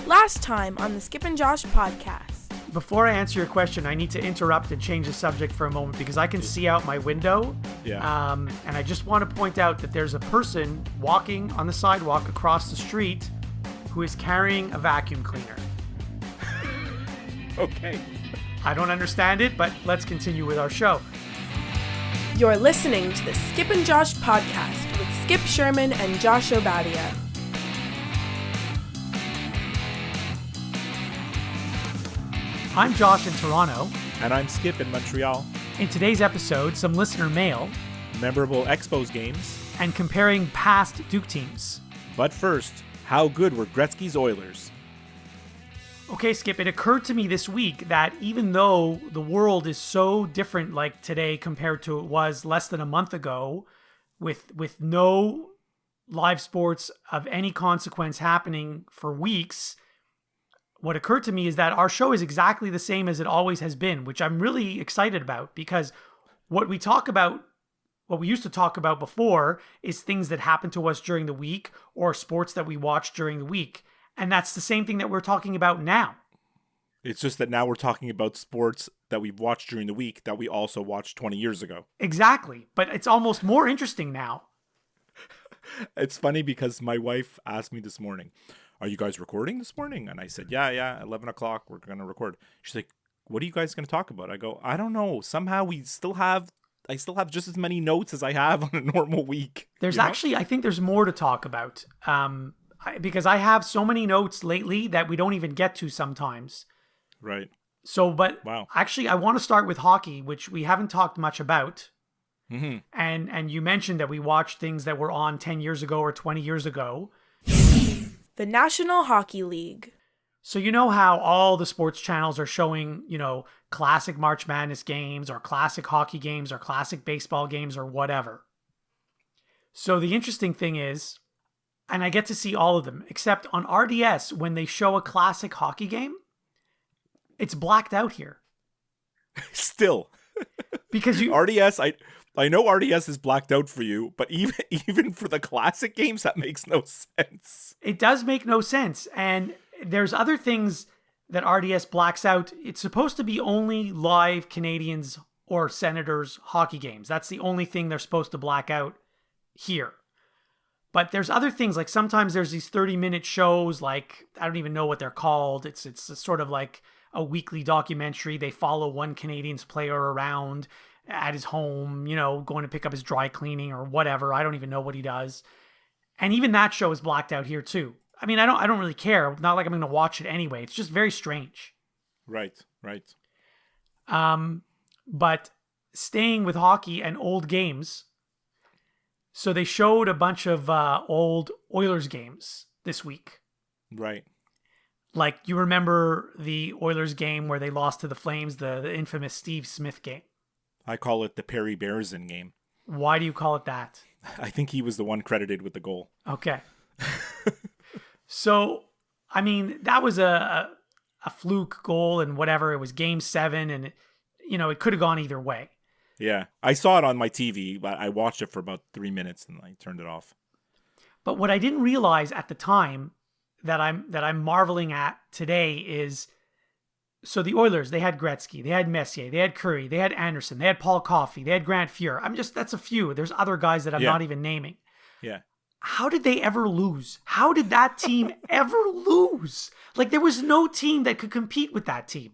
Last time on the Skip and Josh podcast. Before I answer your question, I need to interrupt and change the subject for a moment because I can see out my window. Yeah. And I just want to point out that there's a person walking on the sidewalk across the street who is carrying a vacuum cleaner. Okay. I don't understand it, but let's continue with our show. You're listening to the Skip and Josh podcast with Skip Sherman and Josh Obadia. I'm Josh in Toronto. And I'm Skip in Montreal. In today's episode, some listener mail. Memorable Expos games. And comparing past Duke teams. But first, how good were Gretzky's Oilers? Okay, Skip, it occurred to me this week that even though the world is so different like today compared to it was less than a month ago, with no live sports of any consequence happening for weeks, what occurred to me is that our show is exactly the same as it always has been, which I'm really excited about because what we used to talk about before is things that happen to us during the week or sports that we watch during the week. And that's the same thing that we're talking about now. It's just that now we're talking about sports that we've watched during the week that we also watched 20 years ago. Exactly. But it's almost more interesting now. It's funny because my wife asked me this morning, "Are you guys recording this morning?" And I said, yeah, 11 o'clock, we're going to record. She's like, "What are you guys going to talk about?" I go, "I don't know. Somehow I still have just as many notes as I have on a normal week." There's actually, I think there's more to talk about. Because I have so many notes lately that we don't even get to sometimes. Right. So, but wow. Actually, I want to start with hockey, which we haven't talked much about. Mm-hmm. And you mentioned that we watched things that were on 10 years ago or 20 years ago. The National Hockey League. So you know how all the sports channels are showing, classic March Madness games or classic hockey games or classic baseball games or whatever. So the interesting thing is, and I get to see all of them, except on RDS, when they show a classic hockey game, it's blacked out here. Still. Because RDS, I know RDS is blacked out for you, but even for the classic games, that makes no sense. It does make no sense. And there's other things that RDS blacks out. It's supposed to be only live Canadians or Senators hockey games. That's the only thing they're supposed to black out here. But there's other things, like sometimes there's these 30-minute shows, like, I don't even know what they're called. It's sort of like a weekly documentary. They follow one Canadians player around at his home, going to pick up his dry cleaning or whatever. I don't even know what he does. And even that show is blacked out here too. I mean, I don't really care. Not like I'm going to watch it anyway. It's just very strange. Right. But staying with hockey and old games, so they showed a bunch of old Oilers games this week. Right. Like, you remember the Oilers game where they lost to the Flames, the infamous Steve Smith game? I call it the Perry Bearson game. Why do you call it that? I think he was the one credited with the goal. Okay. So, I mean, that was a fluke goal and whatever. It was game 7 and, it could have gone either way. Yeah, I saw it on my TV, but I watched it for about 3 minutes and I turned it off. But what I didn't realize at the time that I'm marveling at today is, so the Oilers, they had Gretzky, they had Messier, they had Curry, they had Anderson, they had Paul Coffey, they had Grant Fuhr. That's a few. There's other guys that I'm not even naming. Yeah. How did they ever lose? How did that team ever lose? Like, there was no team that could compete with that team.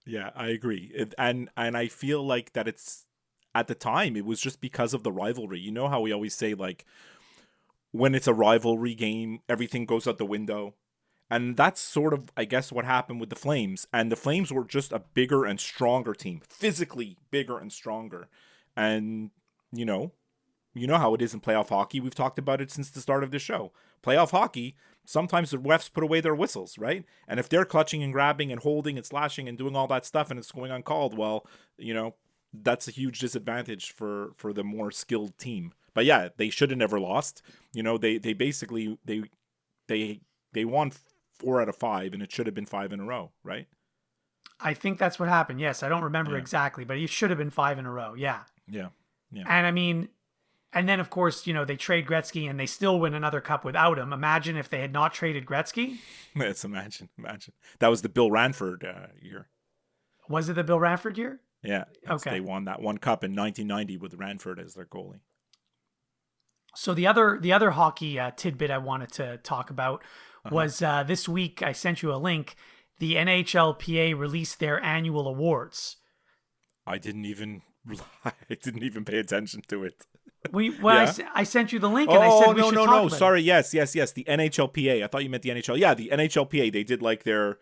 Yeah, I agree. And I feel like that it's, at the time, it was just because of the rivalry. You know how we always say, like, when it's a rivalry game, everything goes out the window. And that's sort of, I guess, what happened with the Flames. And the Flames were just a bigger and stronger team. Physically bigger and stronger. And, you know how it is in playoff hockey. We've talked about it since the start of this show. Playoff hockey, sometimes the refs put away their whistles, right? And if they're clutching and grabbing and holding and slashing and doing all that stuff and it's going uncalled, well, that's a huge disadvantage for the more skilled team. But yeah, they should have never lost. They basically they won 4 out of 5 and it should have been 5 in a row, right? I think that's what happened. Yes, I don't remember exactly, but it should have been 5 in a row. Yeah. Yeah. And I mean, And then, of course, they trade Gretzky and they still win another cup without him. Imagine if they had not traded Gretzky. Let's imagine. That was the Bill Ranford year. Was it the Bill Ranford year? Yeah. Okay. They won that one cup in 1990 with Ranford as their goalie. So the other hockey tidbit I wanted to talk about was this week I sent you a link. The NHLPA released their annual awards. I didn't even pay attention to it. I sent you the link and I said we should talk about it. Sorry, yes. The NHLPA. I thought you meant the NHL. Yeah, the NHLPA. They did like their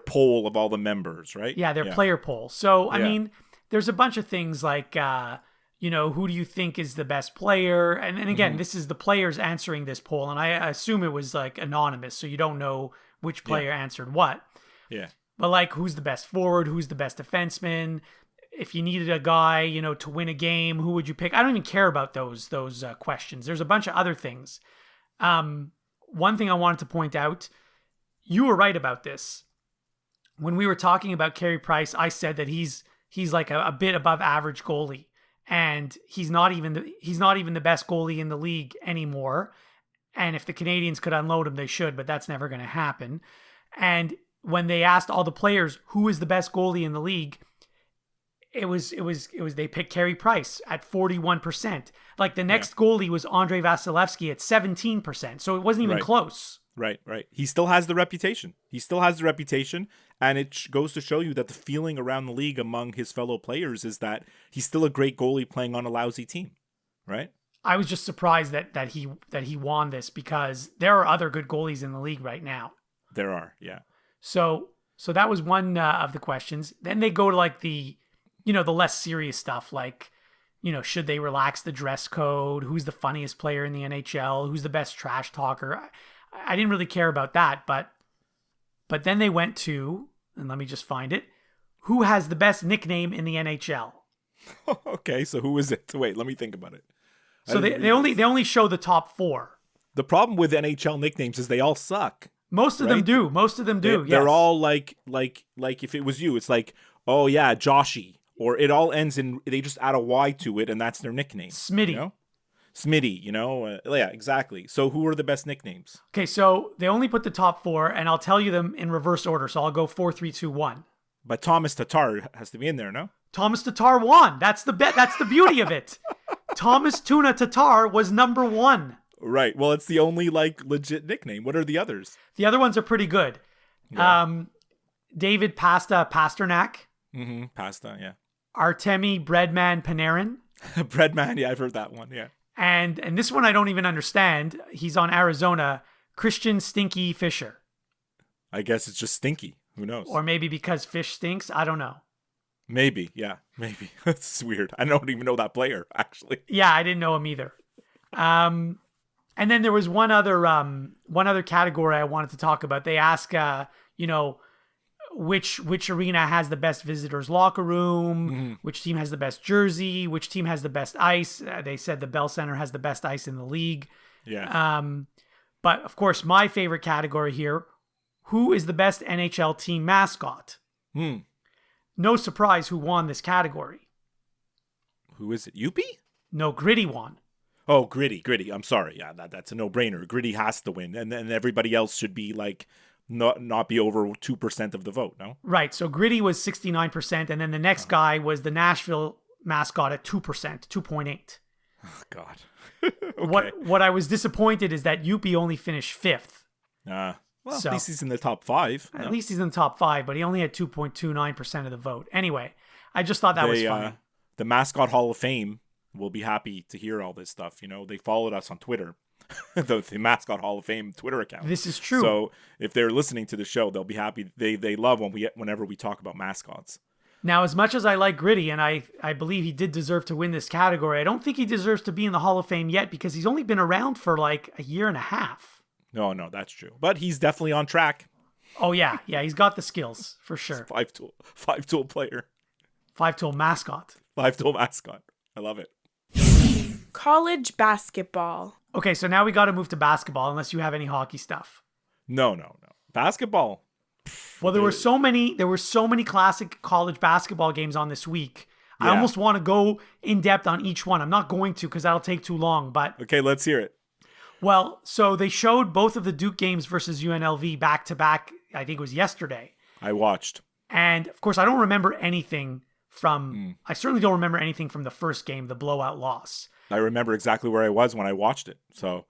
poll of all the members, right? Yeah, their player poll. So I mean, there's a bunch of things like who do you think is the best player? And again, this is the players answering this poll, and I assume it was like anonymous, so you don't know which player answered what. Yeah. But like, who's the best forward? Who's the best defenseman? If you needed a guy, to win a game, who would you pick? I don't even care about those questions. There's a bunch of other things. One thing I wanted to point out, you were right about this. When we were talking about Carey Price, I said that he's like a bit above average goalie, and he's not even the best goalie in the league anymore. And if the Canadians could unload him, they should, but that's never going to happen. And when they asked all the players who is the best goalie in the league, it was they picked Carey Price at 41%. Like the next goalie was Andrei Vasilevsky at 17%. So it wasn't even close. Right. He still has the reputation. And it goes to show you that the feeling around the league among his fellow players is that he's still a great goalie playing on a lousy team, right? I was just surprised that he won this because there are other good goalies in the league right now. There are, yeah. So that was one of the questions. Then they go to like the less serious stuff, like, should they relax the dress code? Who's the funniest player in the NHL? Who's the best trash talker? I didn't really care about that, but then they went to, and let me just find it, who has the best nickname in the NHL? Okay, so who is it? Wait, let me think about it. So they only show the top 4. The problem with NHL nicknames is they all suck. Most of them do. They're all like if it was you, it's like, oh yeah, Joshy. Or it all ends in, they just add a Y to it, and that's their nickname. Smitty. Smitty, yeah, exactly. So who are the best nicknames? Okay, so they only put the top 4, and I'll tell you them in reverse order. So I'll go 4, 3, 2, 1. But Thomas Tatar has to be in there, no? Thomas Tatar won. That's the beauty of it. Thomas Tuna Tatar was number 1. Right. Well, it's the only legit nickname. What are the others? The other ones are pretty good. Yeah. David Pasta Pasternak. Mm-hmm. Pasta, yeah. Artemi Breadman Panarin. Breadman, yeah, I've heard that one, yeah. And this one I don't even understand. He's on Arizona. Christian Stinky Fisher. I guess it's just stinky. Who knows? Or maybe because fish stinks. I don't know. Maybe, yeah, maybe. That's weird. I don't even know that player, actually. Yeah, I didn't know him either. And then there was one other category I wanted to talk about. They ask, which arena has the best visitors locker room, which team has the best jersey, which team has the best ice. They said the Bell Center has the best ice in the league. Yeah. But of course, my favorite category here, who is the best NHL team mascot? No surprise who won this category. Who is it? Youppi? No, Gritty won. Oh, Gritty. I'm sorry. Yeah, that's a no-brainer. Gritty has to win. And then everybody else should be not be over 2% of the vote, no? Right. So Gritty was 69%, and then the next guy was the Nashville mascot at 2%, 2.8. Oh, God. Okay. What I was disappointed is that Youppi only finished 5th. Well, at least he's in the top 5. At least he's in the top 5, but he only had 2.29% of the vote. Anyway, I just thought that was funny. The Mascot Hall of Fame will be happy to hear all this stuff. They followed us on Twitter. the Mascot Hall of Fame Twitter account. This is true. So if they're listening to the show, they'll be happy. They love whenever we talk about mascots. Now, as much as I like Gritty, and I believe he did deserve to win this category, I don't think he deserves to be in the Hall of Fame yet because he's only been around for like a year and a half. No, that's true. But he's definitely on track. Oh, yeah. Yeah, he's got the skills, for sure. Five-tool player. 5-tool mascot. 5-tool mascot. I love it. College basketball. Okay, so now we got to move to basketball, unless you have any hockey stuff. No. Basketball. Well, there were so many classic college basketball games on this week. I almost want to go in depth on each one. I'm not going to because that'll take too long. But Okay, let's hear it. well, so they showed both of the Duke games versus UNLV back to back. I think it was yesterday. I watched. And of course, I don't remember anything from. I certainly don't remember anything from the first game, the blowout loss. I remember exactly where I was when I watched it. So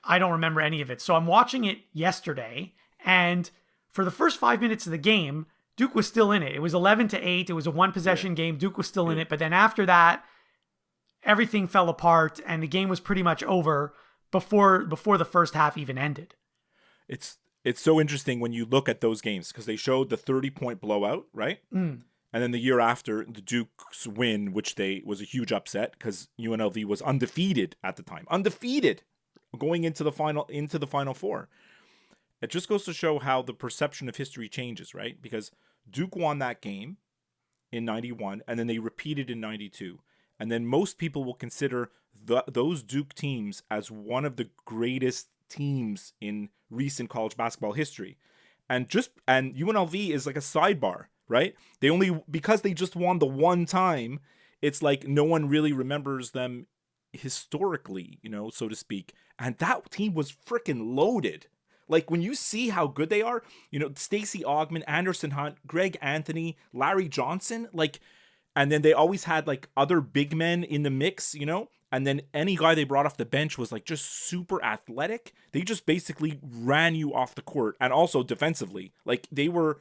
I don't remember any of it. So I'm watching it yesterday, and for the first 5 minutes of the game, Duke was still in it. It was 11-8. It was a one possession game. Duke was still in it. But then after that, everything fell apart, and the game was pretty much over before the first half even ended. it's so interesting when you look at those games because they showed the 30-point blowout, right? And then the year after, the Duke's win, which was a huge upset because UNLV was undefeated at the time, undefeated going into the final four. It just goes to show how the perception of history changes, right? Because Duke won that game in 91, and then they repeated in 92. And then most people will consider those Duke teams as one of the greatest teams in recent college basketball history. And UNLV is like a sidebar, right? Because they just won the one time, it's like no one really remembers them historically, so to speak. And that team was freaking loaded. Like when you see how good they are, Stacey Augmon, Anderson Hunt, Greg Anthony, Larry Johnson, and then they always had like other big men in the mix, and then any guy they brought off the bench was like just super athletic. They just basically ran you off the court, and also defensively, like they were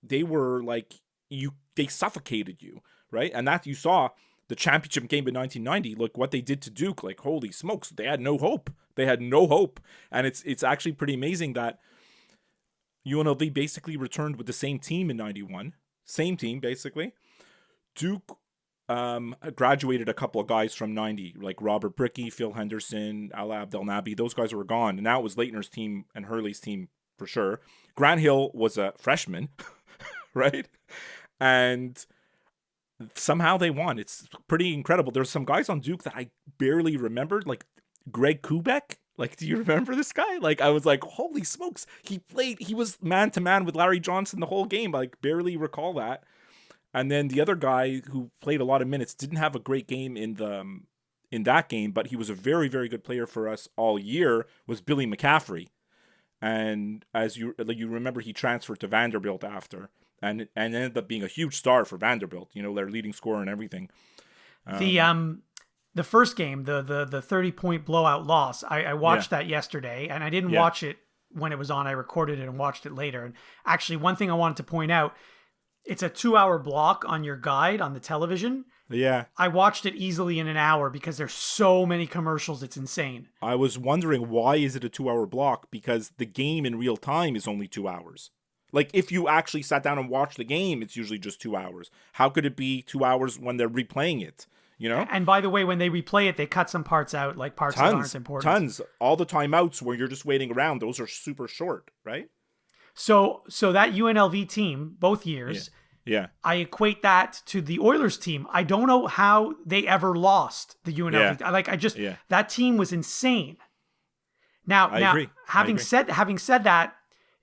like they suffocated you, right? And that you saw the championship game in 1990. Look what they did to Duke. Like holy smokes, they had no hope. They had no hope, and it's actually pretty amazing that UNLV basically returned with the same team in 91, same team basically. Duke graduated a couple of guys from 90, like Robert Brickey, Phil Henderson, Ala Abdelnaby. Those guys were gone, and now it was Leitner's team and Hurley's team for sure. Grant Hill was a freshman, right? And somehow they won. It's pretty incredible. There's some guys on Duke that I barely remembered, like Greg Kubek. Like, do you remember this guy? Like, I was like, holy smokes. He was man to man with Larry Johnson the whole game. I barely recall that. And then the other guy who played a lot of minutes didn't have a great game in that game, but he was a very, very good player for us all year, was Billy McCaffrey. And as you remember, he transferred to Vanderbilt after and ended up being a huge star for Vanderbilt, their leading scorer and everything. The first game, the 30-point blowout loss, I watched that yesterday, and I didn't watch it when it was on. I recorded it and watched it later. And actually, one thing I wanted to point out, it's a 2-hour block on your guide on the television. Yeah. I watched it easily in an hour because there's so many commercials. It's insane. I was wondering, why is it a 2-hour block? Because the game in real time is only 2 hours. Like, if you actually sat down and watched the game, it's usually just 2 hours. How could it be 2 hours when they're replaying it? And by the way, when they replay it, they cut some parts out, like parts that aren't important. Tons. All the timeouts where you're just waiting around, those are super short, right? So that UNLV team, both years, I equate that to the Oilers team. I don't know how they ever lost the UNLV. Yeah. That team was insane. Now, agree. Having said that,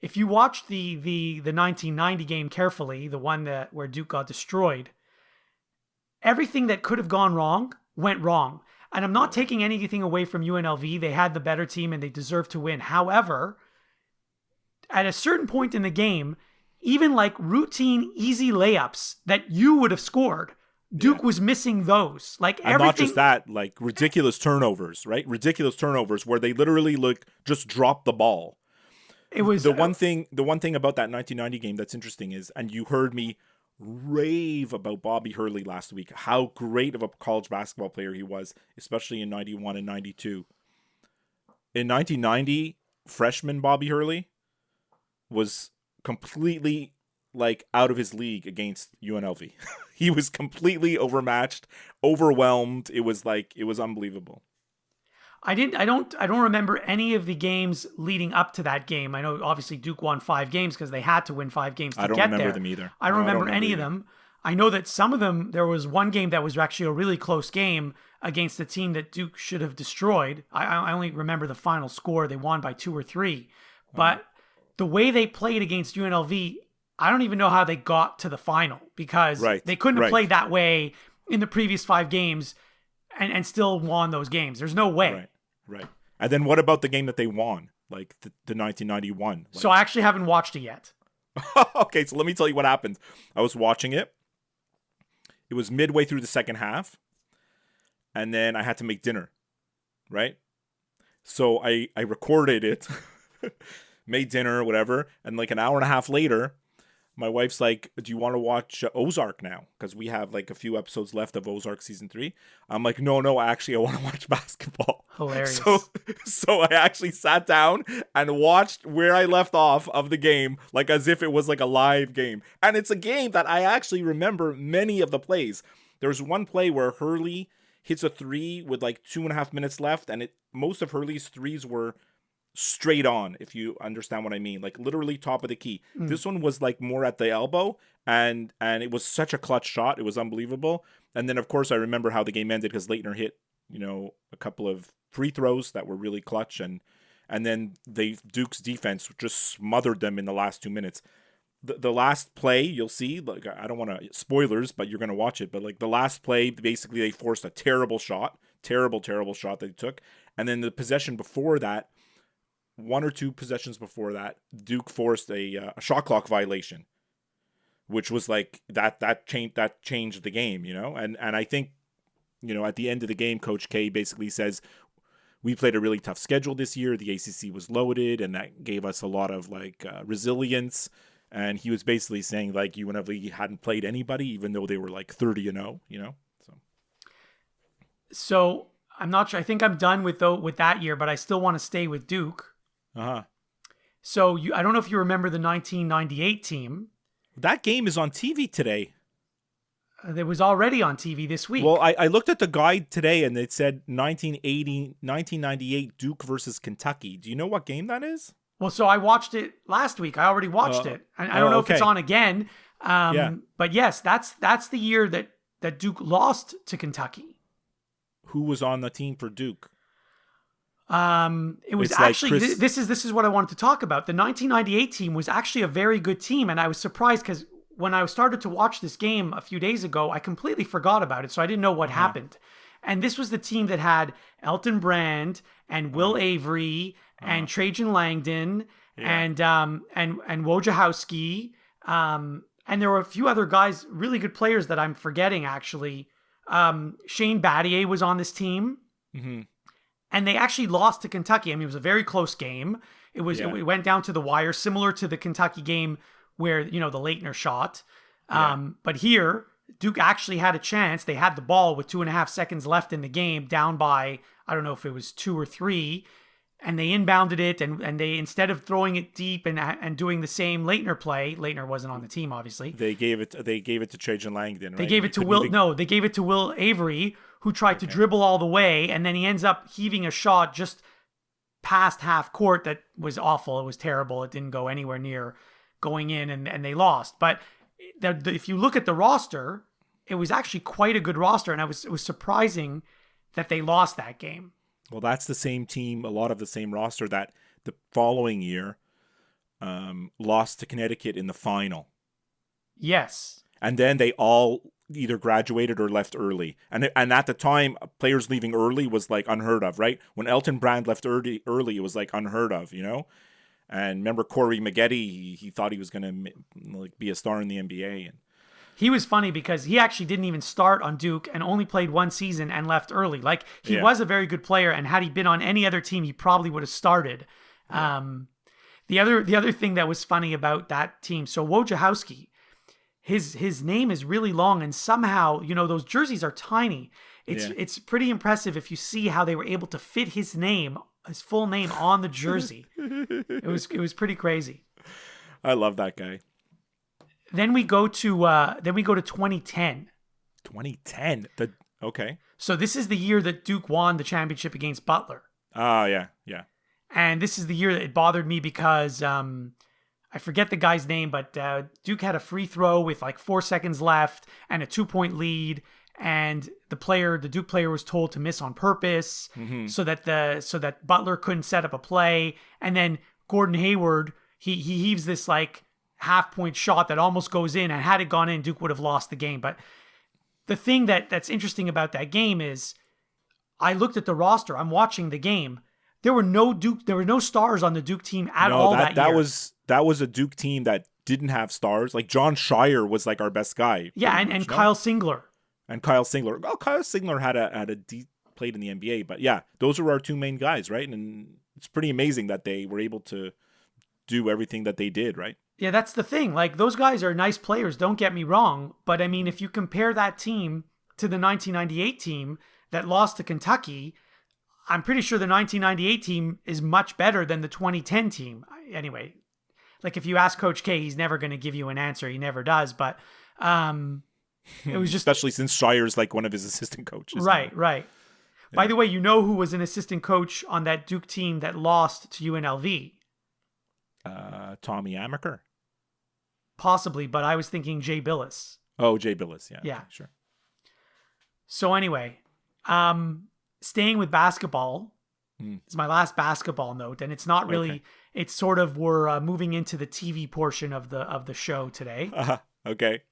if you watch the 1990 game carefully, the one where Duke got destroyed, everything that could have gone wrong went wrong. And I'm not taking anything away from UNLV. They had the better team and they deserved to win. However, at a certain point in the game, even like routine, easy layups that you would have scored, Duke was missing those. Like everything. And not just that, like ridiculous turnovers, right? Ridiculous turnovers where they literally just dropped the ball. It was the one thing about that 1990 game that's interesting is, and you heard me rave about Bobby Hurley last week, how great of a college basketball player he was, especially in 91 and 92. In 1990, freshman Bobby Hurley was completely out of his league against UNLV. He was completely overmatched, overwhelmed. It was unbelievable. I don't remember any of the games leading up to that game. I know obviously Duke won 5 games because they had to win 5 games to get there. I don't remember them either. I don't remember any of them. I know that some of them, there was one game that was actually a really close game against a team that Duke should have destroyed. I only remember the final score. They won by 2 or 3. But the way they played against UNLV, I don't even know how they got to the final, because they couldn't have played that way in the previous 5 games and still won those games. There's no way. Right. And then what about the game that they won, like the 1991? So I actually haven't watched it yet. Okay, so let me tell you what happened. I was watching it. It was midway through the second half, and then I had to make dinner, right? So I recorded it, made dinner, whatever, and like an hour and a half later, my wife's like, do you want to watch Ozark now? Because we have like a few episodes left of Ozark season 3. I'm like, no, actually, I want to watch basketball. Hilarious. So I actually sat down and watched where I left off of the game, like as if it was like a live game. And it's a game that I actually remember many of the plays. There's one play where Hurley hits a 3 with like 2.5 minutes left, and most of Hurley's 3s were straight on, if you understand what I mean, like literally top of the key. This one was like more at the elbow, and it was such a clutch shot. It was unbelievable. And then of course I remember how the game ended, because Leitner hit, a couple of free throws that were really clutch, and then Duke's defense just smothered them in the last 2 minutes. The last play, you'll see, like, I don't want to spoilers, but you're going to watch it, but like the last play, basically they forced a terrible shot that they took, and then the possession before that, 1 or 2 possessions before that, Duke forced a shot clock violation, which was like that changed the game, and I think, at the end of the game, Coach K basically says, we played a really tough schedule this year. The ACC was loaded, and that gave us a lot of like resilience. And he was basically saying like UNLV hadn't played anybody, even though they were like 30-0, So I'm not sure. I think I'm done with that year, but I still want to stay with Duke. So I don't know if you remember the 1998 team. That game is on TV today. It was already on TV this week. Well, I looked at the guide today, and it said 1998 Duke versus Kentucky. Do you know what game that is? Well, so I watched it last week. I already watched it. And I don't know if it's on again. But yes, that's the year that Duke lost to Kentucky. Who was on the team for Duke? It was actually, this is what I wanted to talk about. The 1998 team was actually a very good team, and I was surprised because when I started to watch this game a few days ago, I completely forgot about it, so I didn't know what happened. And this was the team that had Elton Brand and Will Avery and Trajan Langdon and Wojciechowski, and there were a few other guys, really good players that I'm forgetting actually. Shane Battier was on this team. Mm-hmm. And they actually lost to Kentucky. I mean, it was a very close game. It went down to the wire, similar to the Kentucky game where, the Leitner shot. But here, Duke actually had a chance. They had the ball with 2.5 seconds left in the game, down by, I don't know if it was 2 or 3. And they inbounded it, and they, instead of throwing it deep and doing the same Leitner play, Leitner wasn't on the team, obviously. They gave it to Trajan Langdon, right? They gave it to they gave it to Will Avery, who tried to dribble all the way, and then he ends up heaving a shot just past half court that was awful. It was terrible. It didn't go anywhere near going in, and they lost. But if you look at the roster, it was actually quite a good roster, and it was surprising that they lost that game. Well, that's the same team, a lot of the same roster that the following year lost to Connecticut in the final. Yes. And then they all either graduated or left early. And at the time, players leaving early was like unheard of, right? When Elton Brand left early, it was like unheard of, And remember Corey Maggette, he thought he was going to like be a star in the NBA. And he was funny because he actually didn't even start on Duke and only played 1 season and left early. Like, he was a very good player, and had he been on any other team, he probably would have started. Yeah. The other thing that was funny about that team, so Wojciechowski, his name is really long, and somehow, those jerseys are tiny. It's pretty impressive if you see how they were able to fit his full name on the jersey. It was pretty crazy. I love that guy. Then we go to 2010. 2010. Okay. So this is the year that Duke won the championship against Butler. Yeah. And this is the year that it bothered me because I forget the guy's name, but Duke had a free throw with like 4 seconds left and a 2-point lead, and the Duke player was told to miss on purpose, so that Butler couldn't set up a play. And then Gordon Hayward, he heaves this like half-point shot that almost goes in, and had it gone in, Duke would have lost the game. But the thing that's interesting about that game is I looked at the roster. I'm watching the game. There were no stars on the Duke team at all that year. That was a Duke team that didn't have stars. Like John Shire was like our best guy. Yeah, and Kyle Singler. And Kyle Singler. Well, Kyle Singler played in the NBA, but yeah, those are our two main guys, right? And it's pretty amazing that they were able to do everything that they did, right? Yeah, that's the thing. Like, those guys are nice players, don't get me wrong. But I mean, if you compare that team to the 1998 team that lost to Kentucky, I'm pretty sure the 1998 team is much better than the 2010 team. Anyway, like, if you ask Coach K, he's never going to give you an answer. He never does. But it was just... Especially since Shire's like one of his assistant coaches. Right. Yeah. By the way, you know who was an assistant coach on that Duke team that lost to UNLV? Tommy Amaker. Possibly, but I was thinking Jay Billis. Oh, Jay Billis. Yeah. Yeah. Okay, sure. So anyway, staying with basketball is my last basketball note, and it's not really. Okay. It's sort of we're moving into the TV portion of the show today. Okay.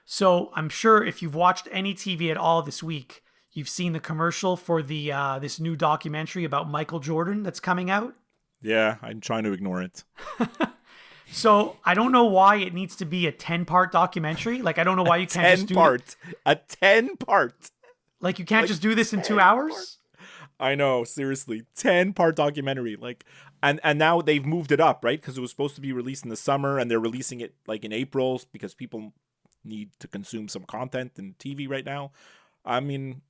So I'm sure if you've watched any TV at all this week, you've seen the commercial for the this new documentary about Michael Jordan that's coming out. Yeah, I'm trying to ignore it. So I don't know why it needs to be a 10-part documentary. Like, I don't know why you can't just do a 10-part. Like, you can't just do this in 2 hours? I know, seriously. 10-part documentary. Like, and now they've moved it up, right? Because it was supposed to be released in the summer, and they're releasing it like in April because people need to consume some content in TV right now. I mean,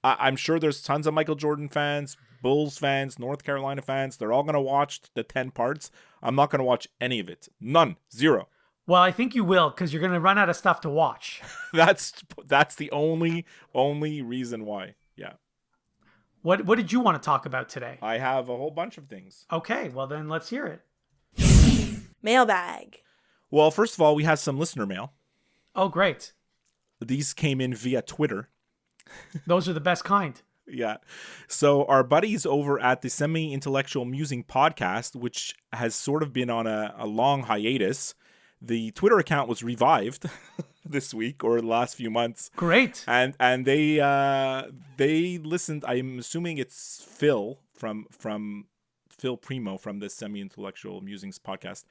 I'm sure there's tons of Michael Jordan fans, Bulls fans, North Carolina fans. They're all going to watch the 10 parts. I'm not going to watch any of it. None. Zero. Well, I think you will, because you're going to run out of stuff to watch. That's the only reason why. Yeah. What did you want to talk about today? I have a whole bunch of things. Okay, well then let's hear it. Mailbag. Well, first of all, we have some listener mail. Oh, great. These came in via Twitter. Those are the best kind. Yeah. So our buddies over at the Semi-Intellectual Musing podcast, which has sort of been on a long hiatus, the Twitter account was revived this week or the last few months. Great. And they listened. I'm assuming it's Phil from Phil Primo from the Semi-Intellectual Musings podcast.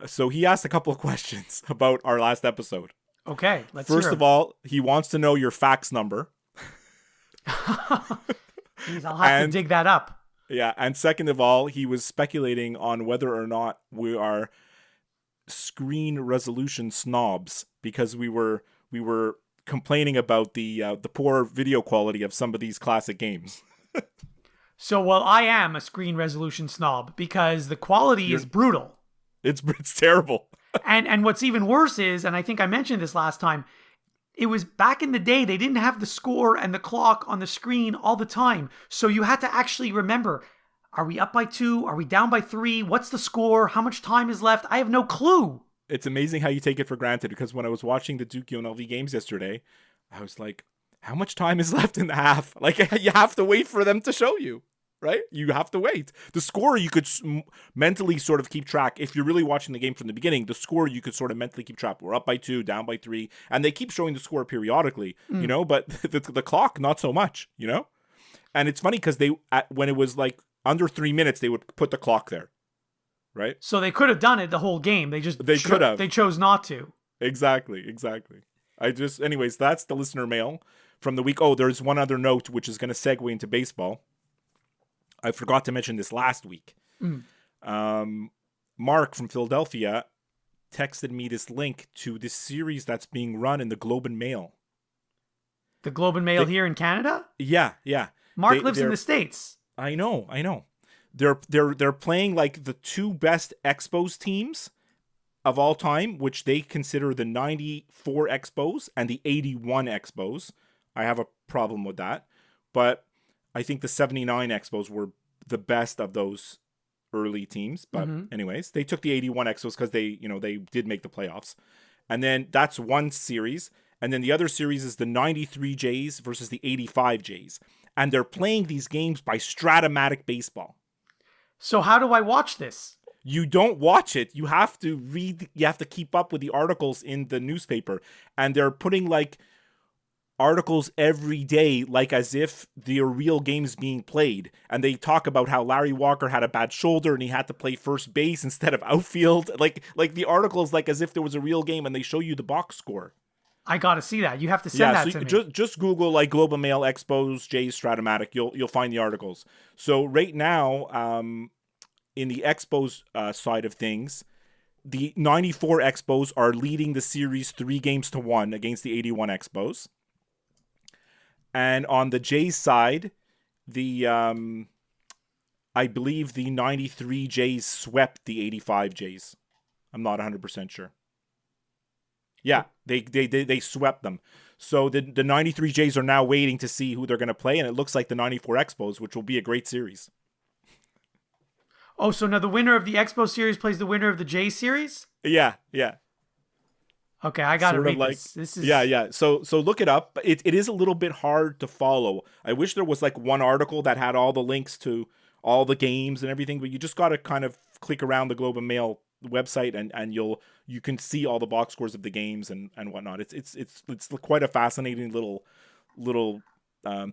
So he asked a couple of questions about our last episode. Okay, let's hear First of all, he wants to know your fax number. Jeez, I'll have to dig that up. Yeah, and second of all, he was speculating on whether or not we are screen resolution snobs because we were complaining about the poor video quality of some of these classic games. So, well, I am a screen resolution snob because the quality is brutal. It's terrible. And what's even worse is, and I think I mentioned this last time, it was back in the day, they didn't have the score and the clock on the screen all the time. So you had to actually remember, are we up by 2? Are we down by 3? What's the score? How much time is left? I have no clue. It's amazing how you take it for granted because when I was watching the Duke UNLV games yesterday, I was like, how much time is left in the half? Like, you have to wait for them to show you. Right? You have to wait. The score, you could mentally sort of keep track. If you're really watching the game from the beginning, the score, you could sort of mentally keep track. We're up by 2, down by 3. And they keep showing the score periodically, you know, but the clock, not so much, you know? And it's funny because when it was like under 3 minutes, they would put the clock there. Right? So they could have done it the whole game. They could have. They chose not to. Exactly. Anyways, that's the listener mail from the week. Oh, there's one other note, which is going to segue into baseball. I forgot to mention this last week. Mark from Philadelphia texted me this link to this series that's being run in the Globe and Mail. The Globe and Mail here in Canada? Yeah. Mark lives in the States. I know. They're playing like the two best Expos teams of all time, which they consider the 94 Expos and the 81 Expos. I have a problem with that. But I think the 79 Expos were the best of those early teams. But anyways, they took the 81 Expos because they did make the playoffs. And then that's one series. And then the other series is the 93 Jays versus the 85 Jays. And they're playing these games by Stratomatic Baseball. So how do I watch this? You don't watch it. You have to read. You have to keep up with the articles in the newspaper, and they're putting like articles every day, like as if the real game's being played. And they talk about how Larry Walker had a bad shoulder and he had to play first base instead of outfield. Like the articles, like as if there was a real game, and they show you the box score. I got to see that. You have to send that to me. Just Google like Globe and Mail Expos Jays Stratomatic. You'll find the articles. So right now, in the Expos side of things, the 94 Expos are leading the series 3-1 against the 81 Expos. And on the Jays side, I believe the 93 Jays swept the 85 Jays. I'm not 100% sure. Yeah, they swept them. So the 93 Jays are now waiting to see who they're going to play, and it looks like the 94 Expos, which will be a great series. Oh, so now the winner of the Expo series plays the winner of the Jays series? Yeah. Okay, I got to read like, this. This is... Yeah. So look it up. It is a little bit hard to follow. I wish there was like one article that had all the links to all the games and everything, but you just got to kind of click around the Globe and Mail website and you can see all the box scores of the games and whatnot. It's quite a fascinating little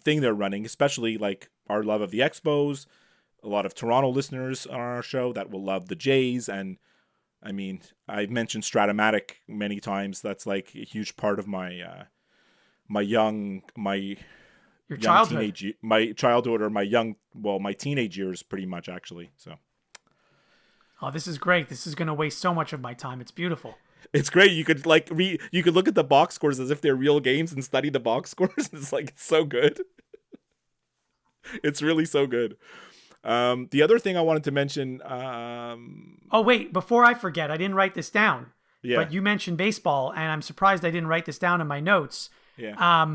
thing they're running, especially like our love of the Expos. A lot of Toronto listeners on our show that will love the Jays, and I mean, I've mentioned Stratomatic many times. That's like a huge part of my childhood or my teenage years, pretty much actually. So. Oh, this is great. This is going to waste so much of my time. It's beautiful. It's great. You could you could look at the box scores as if they're real games and study the box scores. It's so good. It's really so good. The other thing I wanted to mention. Oh, wait, before I forget, I didn't write this down. Yeah. But you mentioned baseball, and I'm surprised I didn't write this down in my notes. Yeah.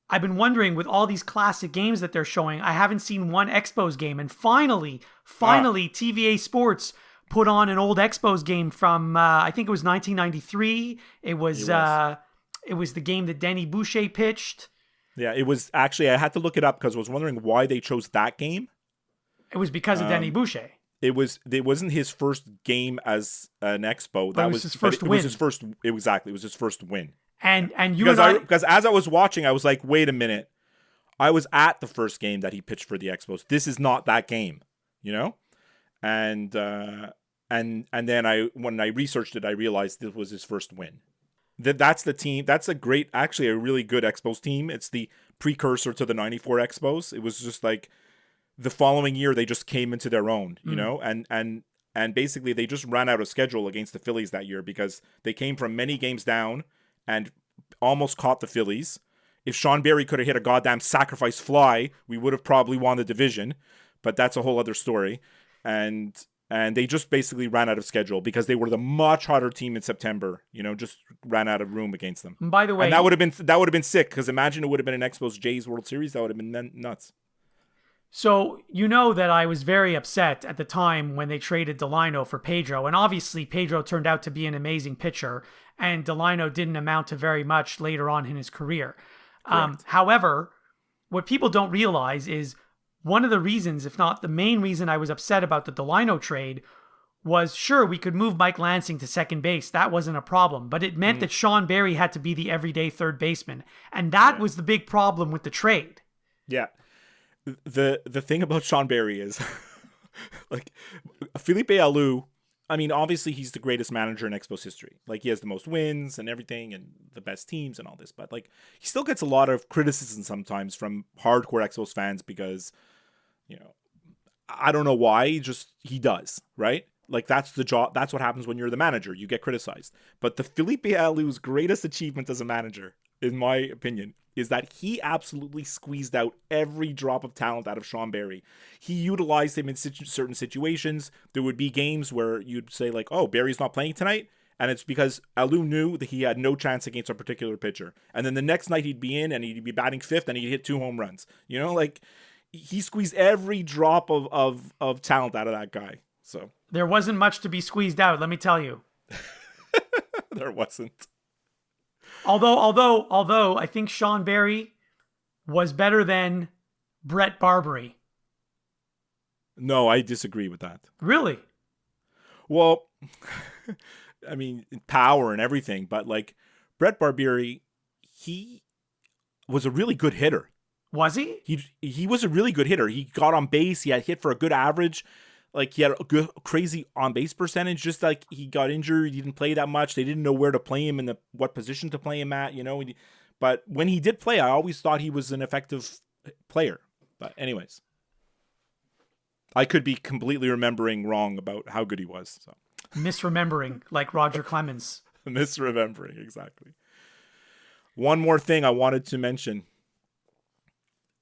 I've been wondering, with all these classic games that they're showing, I haven't seen one Expos game. And finally, TVA Sports put on an old Expos game from, I think it was 1993. It was the game that Denny Boucher pitched. Yeah, it was actually, I had to look it up because I was wondering why they chose that game. It was because of Denny Boucher. It wasn't his first game as an Expo. That was his first win. It was his first win. And you because as I was watching, I was like, wait a minute. I was at the first game that he pitched for the Expos. This is not that game, you know? And then when I researched it, I realized this was his first win. That's the team. That's a really good Expos team. It's the precursor to the 94 Expos. It was just like the following year they just came into their own, you know, and basically they just ran out of schedule against the Phillies that year because they came from many games down and almost caught the Phillies. If Sean Barry could have hit a goddamn sacrifice fly, we would have probably won the division, but that's a whole other story. And they just basically ran out of schedule because they were the much hotter team in September, you know, just ran out of room against them. And by the way, and that would have been sick because imagine it would have been an Expos Jays World Series. That would have been nuts. So, you know that I was very upset at the time when they traded Delino for Pedro. And obviously, Pedro turned out to be an amazing pitcher. And Delino didn't amount to very much later on in his career. However, what people don't realize is one of the reasons, if not the main reason I was upset about the Delino trade was, sure, we could move Mike Lansing to second base. That wasn't a problem. But it meant that Sean Barry had to be the everyday third baseman. And that was the big problem with the trade. Yeah. The thing about Sean Barry is, like, Felipe Alou, I mean, obviously he's the greatest manager in Expos history. Like, he has the most wins and everything and the best teams and all this. But, like, he still gets a lot of criticism sometimes from hardcore Expos fans because, you know, I don't know why, he does, right? Like, that's the job. That's what happens when you're the manager. You get criticized. But the Felipe Alou's greatest achievement as a manager, in my opinion, is that he absolutely squeezed out every drop of talent out of Sean Barry. He utilized him in certain situations. There would be games where you'd say like, oh, Barry's not playing tonight. And it's because Alou knew that he had no chance against a particular pitcher. And then the next night he'd be in and he'd be batting fifth and he'd hit 2 home runs. You know, like he squeezed every drop of talent out of that guy. So there wasn't much to be squeezed out, let me tell you. There wasn't. Although I think Sean Barry was better than Brett Barbary. No, I disagree with that. Really? Well, I mean, power and everything, but like Brett Barbieri, he was a really good hitter. Was he? He was a really good hitter. He got on base. He had hit for a good average. Like, he had a good, crazy on base percentage. Just like he got injured, he didn't play that much. They didn't know where to play him and what position to play him at, you know. But when he did play, I always thought he was an effective player. But anyways, I could be completely remembering wrong about how good he was. So Misremembering, like Roger Clemens. Misremembering, exactly. One more thing I wanted to mention.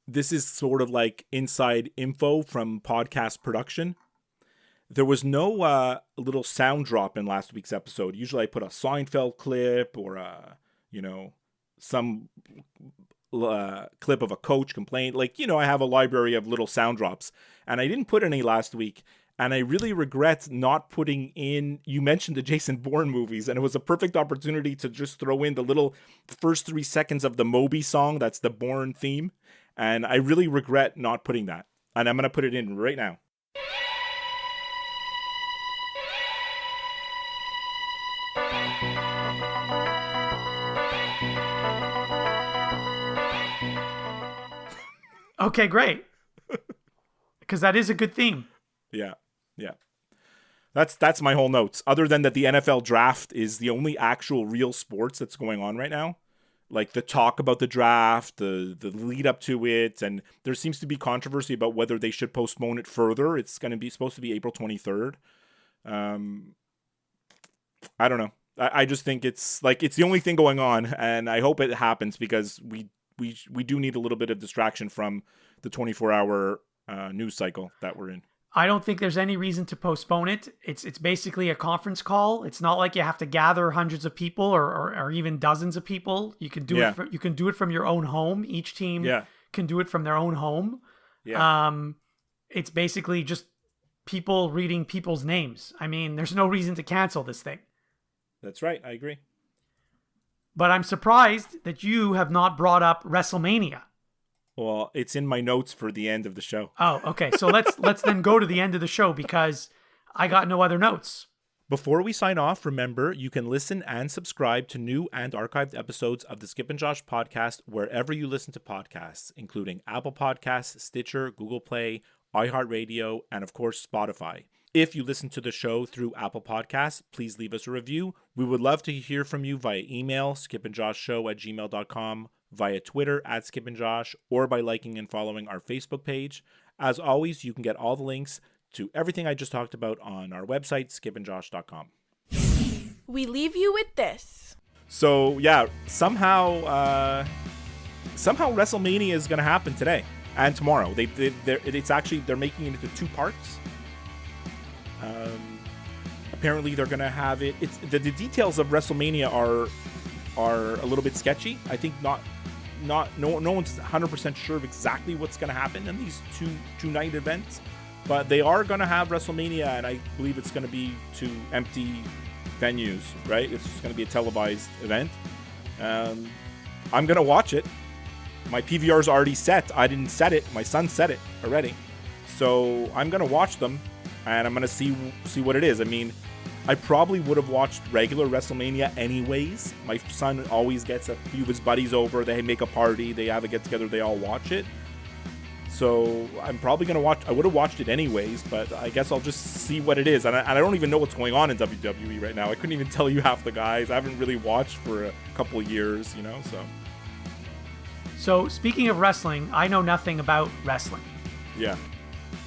This is sort of like inside info from podcast production. There was no little sound drop in last week's episode. Usually I put a Seinfeld clip or some clip of a coach complaint. Like, you know, I have a library of little sound drops, and I didn't put any last week. And I really regret not putting in, you mentioned the Jason Bourne movies, and it was a perfect opportunity to just throw in the first 3 seconds of the Moby song. That's the Bourne theme. And I really regret not putting that. And I'm going to put it in right now. Okay, great. Because that is a good theme. Yeah. That's my whole notes. Other than that, the NFL draft is the only actual real sports that's going on right now. Like the talk about the draft, the lead up to it, and there seems to be controversy about whether they should postpone it further. It's supposed to be April 23rd. I don't know. I just think it's the only thing going on, and I hope it happens because we do need a little bit of distraction from the 24-hour news cycle that we're in. I don't think there's any reason to postpone it. It's basically a conference call. It's not like you have to gather hundreds of people or even dozens of people. You can do it. You can do it from your own home. Each team can do it from their own home. Yeah. It's basically just people reading people's names. I mean, there's no reason to cancel this thing. That's right. I agree. But I'm surprised that you have not brought up WrestleMania. Well, it's in my notes for the end of the show. Oh, okay. So let's then go to the end of the show because I got no other notes. Before we sign off, remember, you can listen and subscribe to new and archived episodes of the Skip and Josh podcast wherever you listen to podcasts, including Apple Podcasts, Stitcher, Google Play, iHeartRadio, and of course, Spotify. If you listen to the show through Apple Podcasts, please leave us a review. We would love to hear from you via email, skipandjoshshow@gmail.com, via Twitter @skipandjosh, or by liking and following our Facebook page. As always, you can get all the links to everything I just talked about on our website, skipandjosh.com. We leave you with this. So, yeah, somehow WrestleMania is going to happen today and tomorrow. They're making it into 2 parts. Apparently, they're going to have it. The details of WrestleMania are a little bit sketchy. I think no one's 100% sure of exactly what's going to happen in these two night events, but they are going to have WrestleMania, and I believe it's going to be 2 empty venues, right? It's just going to be a televised event. I'm going to watch it. My PVR's already set. I didn't set it. My son set it already. So I'm going to watch them, and I'm going to see what it is. I mean, I probably would have watched regular WrestleMania anyways. My son always gets a few of his buddies over. They make a party. They have a get-together. They all watch it. So I'm probably going to watch. I would have watched it anyways, but I guess I'll just see what it is. And I don't even know what's going on in WWE right now. I couldn't even tell you half the guys. I haven't really watched for a couple of years, So speaking of wrestling, I know nothing about wrestling. Yeah.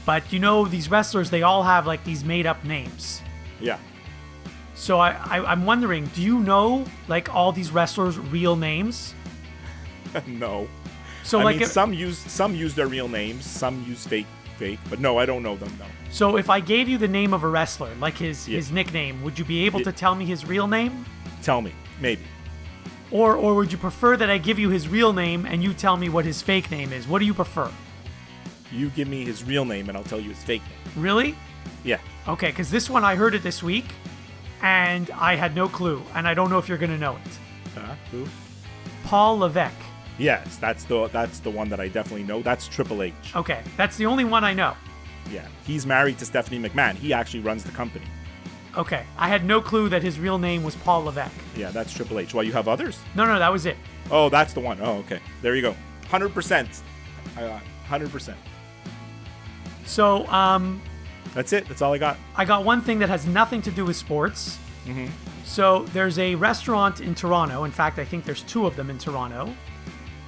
But these wrestlers, they all have like these made-up names. Yeah. So I'm wondering, do you know like all these wrestlers' real names? No. So some use their real names, some use fake, but no, I don't know them. No. So if I gave you the name of a wrestler, like his nickname, would you be able to tell me his real name? Tell me, maybe. Or would you prefer that I give you his real name and you tell me what his fake name is? What do you prefer? You give me his real name and I'll tell you his fake name. Really? Yeah. Okay, because this one I heard it this week, and I had no clue, and I don't know if you're gonna know it. Who? Paul Levesque. Yes, that's the one that I definitely know. That's Triple H. Okay, that's the only one I know. Yeah, he's married to Stephanie McMahon. He actually runs the company. Okay. I had no clue that his real name was Paul Levesque. Yeah, that's Triple H. Why, you have others? No, that was it. Oh, that's the one. Oh, okay. There you go. 100%. 100%. So, That's it. That's all I got. I got one thing that has nothing to do with sports. Mm-hmm. So there's a restaurant in Toronto. In fact, I think there's 2 of them in Toronto.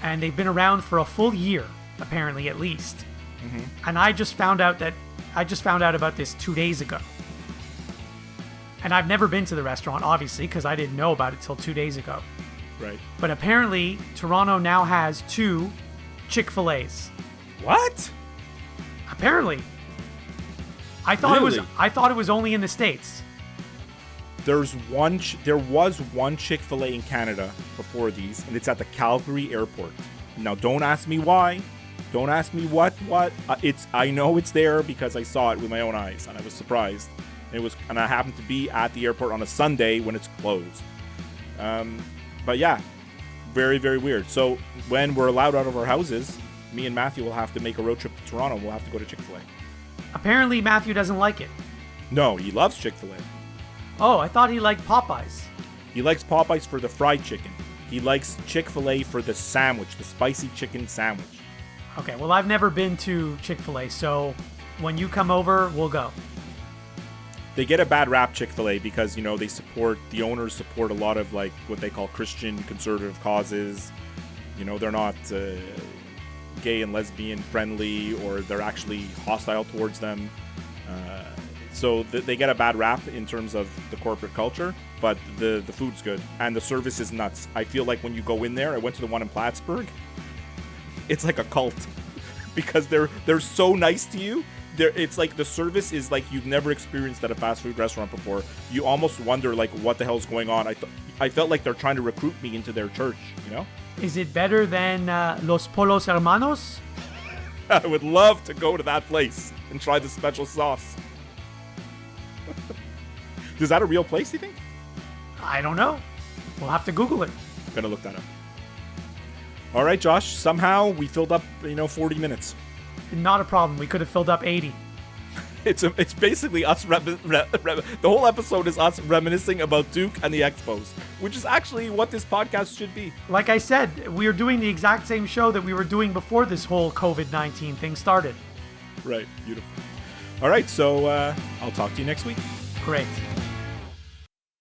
And they've been around for a full year, apparently, at least. Mm-hmm. And I just found out about this 2 days ago. And I've never been to the restaurant, obviously, because I didn't know about it till 2 days ago. Right. But apparently, Toronto now has 2 Chick-Fil-A's. What? Apparently. I thought Really? I thought it was only in the States. There was one Chick-fil-A in Canada before these, and it's at the Calgary airport. Now, don't ask me why. Don't ask me what. I know it's there because I saw it with my own eyes, and I was surprised. And I happened to be at the airport on a Sunday when it's closed. But yeah, very, very weird. So when we're allowed out of our houses, me and Matthew will have to make a road trip to Toronto. We'll have to go to Chick-fil-A. Apparently, Matthew doesn't like it. No, he loves Chick-fil-A. Oh, I thought he liked Popeyes. He likes Popeyes for the fried chicken. He likes Chick-fil-A for the sandwich, the spicy chicken sandwich. Okay, well, I've never been to Chick-fil-A, so when you come over, we'll go. They get a bad rap, Chick-fil-A, because, you know, the owners support a lot of, like, what they call Christian conservative causes. You know, they're not gay and lesbian friendly, or they're actually hostile towards them. So they get a bad rap in terms of the corporate culture, but the food's good and the service is nuts. I feel like when you go in there, I went to the one in Plattsburgh, it's like a cult because they're so nice to you. It's like the service is like you've never experienced at a fast food restaurant before. You almost wonder like what the hell's going on. I felt like they're trying to recruit me into their church, you know? Is it better than Los Polos Hermanos? I would love to go to that place and try the special sauce. Is that a real place, do you think? I don't know. We'll have to Google it. I'm going to look that up. All right, Josh. Somehow we filled up, 40 minutes. Not a problem. We could have filled up 80. It's basically us. The whole episode is us reminiscing about Duke and the Expos, which is actually what this podcast should be. Like I said, we are doing the exact same show that we were doing before this whole COVID-19 thing started. Right. Beautiful. All right. So I'll talk to you next week. Great.